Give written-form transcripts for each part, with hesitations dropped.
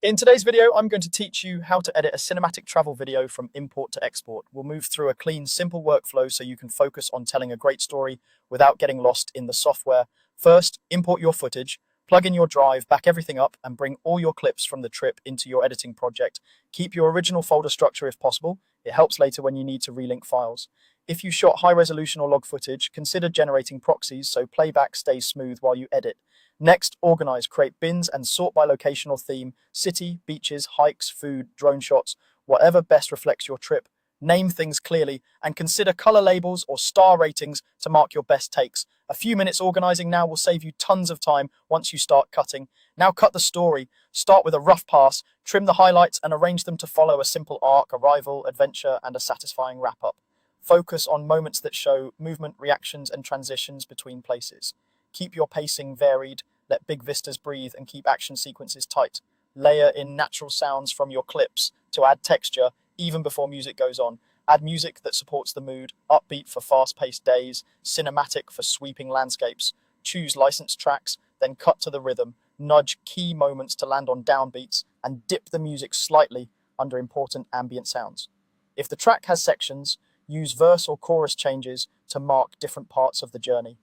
In today's video, I'm going to teach you how to edit a cinematic travel video from import to export. We'll move through a clean, simple workflow so you can focus on telling a great story without getting lost in the software. First, import your footage, plug in your drive, back everything up, and bring all your clips from the trip into your editing project. Keep your original folder structure if possible. It helps later when you need to relink files. If you shot high resolution or log footage, consider generating proxies so playback stays smooth while you edit. Next, organize, create bins and sort by location or theme, city, beaches, hikes, food, drone shots, whatever best reflects your trip. Name things clearly and consider color labels or star ratings to mark your best takes. A few minutes organizing now will save you tons of time once you start cutting. Now cut the story. Start with a rough pass, trim the highlights and arrange them to follow a simple arc, arrival, adventure, and a satisfying wrap-up. Focus on moments that show movement, reactions, and transitions between places. Keep your pacing varied, let big vistas breathe, and keep action sequences tight. Layer in natural sounds from your clips to add texture even before music goes on. Add music that supports the mood, upbeat for fast-paced days, cinematic for sweeping landscapes. Choose licensed tracks, then cut to the rhythm. Nudge key moments to land on downbeats, and dip the music slightly under important ambient sounds. If the track has sections, use verse or chorus changes to mark different parts of the journey.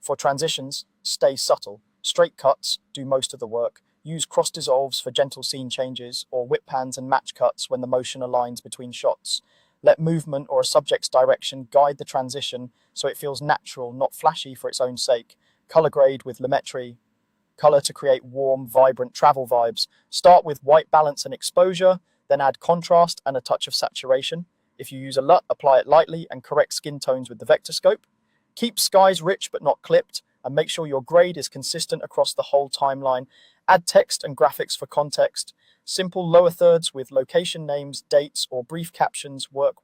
For transitions, stay subtle. Straight cuts do most of the work. Use cross dissolves for gentle scene changes, or whip pans and match cuts when the motion aligns between shots. Let movement or a subject's direction guide the transition so it feels natural, not flashy for its own sake. Color grade with Lumetri. Color to create warm, vibrant travel vibes. Start with white balance and exposure, then add contrast and a touch of saturation. If you use a LUT, apply it lightly and correct skin tones with the vector scope. Keep skies rich but not clipped, and make sure your grade is consistent across the whole timeline. Add text and graphics for context. Simple lower thirds with location names, dates, or brief captions work well.